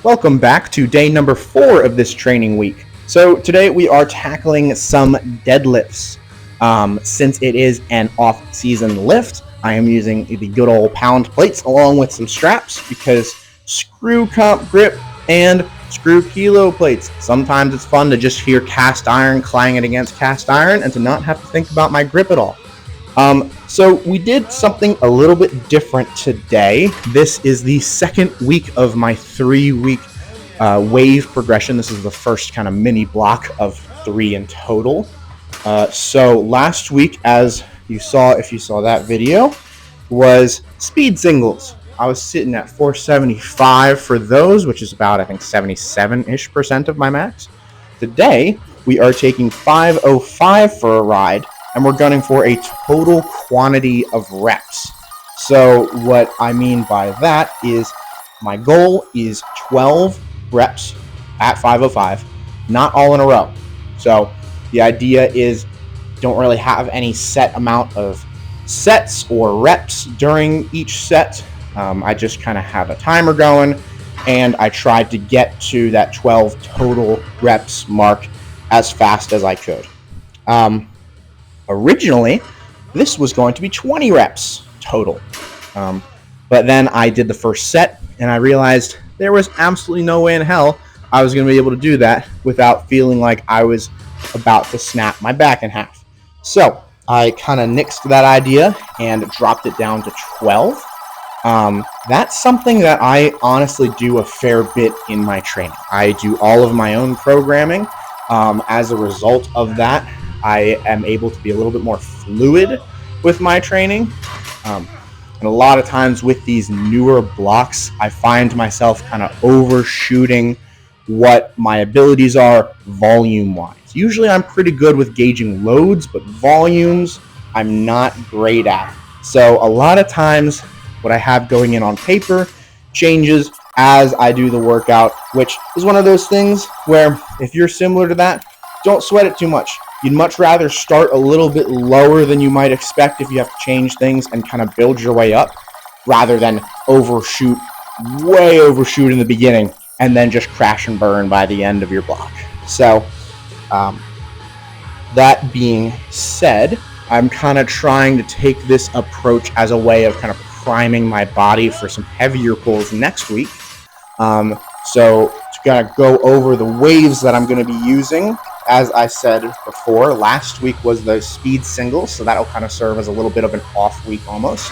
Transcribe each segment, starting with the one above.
Welcome back to day number 4 of this training week. So today we are tackling some deadlifts. Since it is an off-season lift, I am using the good old pound plates along with some straps because screw comp grip and screw kilo plates. Sometimes it's fun to just hear cast iron clanging against cast iron and to not have to think about my grip at all. So we did something a little bit different today. This is the second week of my 3-week wave progression. This is the first kind of mini block of 3 in total. So last week, as you saw, if you saw that video, was speed singles. I was sitting at 475 for those, which is about, I think, 77-ish% of my max. Today, we are taking 505 for a ride, and we're gunning for a total quantity of reps. So what I mean by that is my goal is 12 reps at 505, not all in a row. So the idea is don't really have any set amount of sets or reps during each set. I just kind of have a timer going, and I tried to get to that 12 total reps mark as fast as I could. Originally, this was going to be 20 reps total. But then I did the first set, and I realized there was absolutely no way in hell I was going to be able to do that without feeling like I was about to snap my back in half. So I kind of nixed that idea and dropped it down to 12. That's something that I honestly do a fair bit in my training. I do all of my own programming. As a result of that, I am able to be a little bit more fluid with my training. And a lot of times with these newer blocks, I find myself kind of overshooting what my abilities are volume-wise. Usually I'm pretty good with gauging loads, but volumes I'm not great at. So a lot of times what I have going in on paper changes as I do the workout, which is one of those things where if you're similar to that, don't sweat it too much. You'd much rather start a little bit lower than you might expect if you have to change things and kind of build your way up rather than way overshoot in the beginning and then just crash and burn by the end of your block. So that being said, I'm kind of trying to take this approach as a way of kind of priming my body for some heavier pulls next week. So to kind of go over the waves that I'm going to be using, as I said before, last week was the speed singles, so that'll kind of serve as a little bit of an off week almost.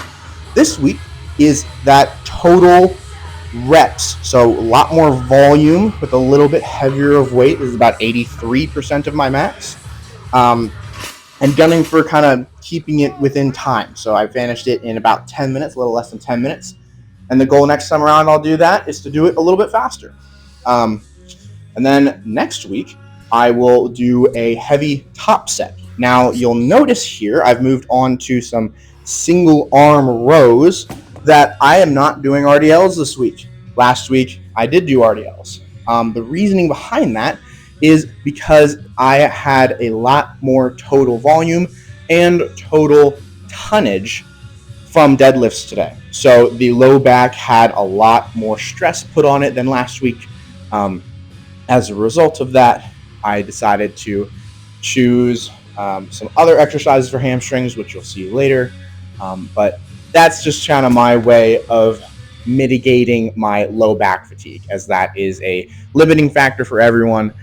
This week is that total reps, so a lot more volume with a little bit heavier of weight. This is about 83% of my max. And gunning for kind of keeping it within time. So I finished it in about 10 minutes, a little less than 10 minutes. And the goal next time around I'll do that is to do it a little bit faster. And then next week, I will do a heavy top set. Now, you'll notice here I've moved on to some single arm rows that I am not doing RDLs this week. Last week, I did do RDLs. The reasoning behind that is because I had a lot more total volume and total tonnage from deadlifts today. So the low back had a lot more stress put on it than last week. As a result of that, I decided to choose some other exercises for hamstrings, which you'll see later. But that's just kind of my way of mitigating my low back fatigue, as that is a limiting factor for everyone.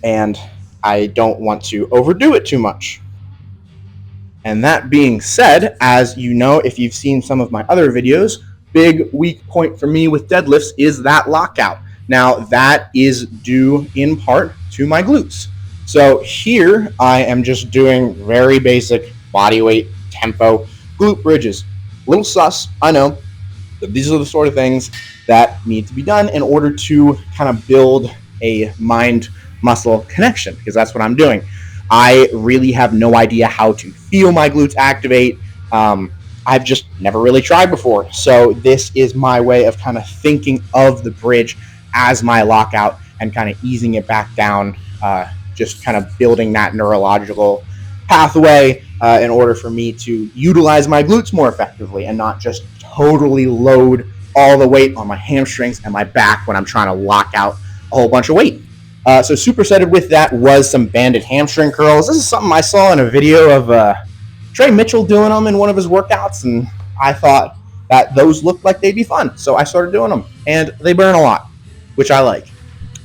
And I don't want to overdo it too much. And that being said, as you know, if you've seen some of my other videos, big weak point for me with deadlifts is that lockout. Now, that is due in part to my glutes. So here I am just doing very basic body weight, tempo, glute bridges. A little sus, I know, but these are the sort of things that need to be done in order to kind of build a mind-muscle connection, because that's what I'm doing. I really have no idea how to feel my glutes activate. I've just never really tried before. So this is my way of kind of thinking of the bridge as my lockout and kind of easing it back down, just kind of building that neurological pathway in order for me to utilize my glutes more effectively and not just totally load all the weight on my hamstrings and my back when I'm trying to lock out a whole bunch of weight. So supersetted with that was some banded hamstring curls. This is something I saw in a video of Trey Mitchell doing them in one of his workouts, and I thought that those looked like they'd be fun. So I started doing them, and they burn a lot, which I like.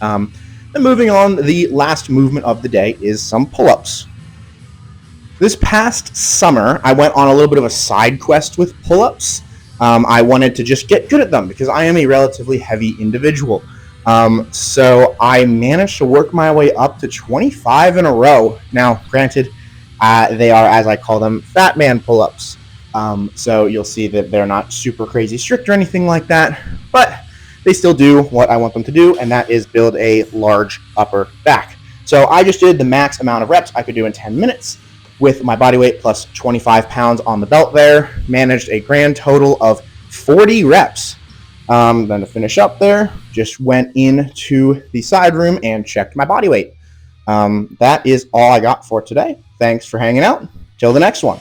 Then moving on, the last movement of the day is some pull-ups. This past summer, I went on a little bit of a side quest with pull-ups. I wanted to just get good at them because I am a relatively heavy individual. So I managed to work my way up to 25 in a row. Now, granted, they are, as I call them, fat man pull-ups. So you'll see that they're not super crazy strict or anything like that, but they still do what I want them to do, and that is build a large upper back. So I just did the max amount of reps I could do in 10 minutes with my body weight plus 25 pounds on the belt there. Managed a grand total of 40 reps. Then to finish up there, just went into the side room and checked my body weight. That is all I got for today. Thanks for hanging out. Till the next one.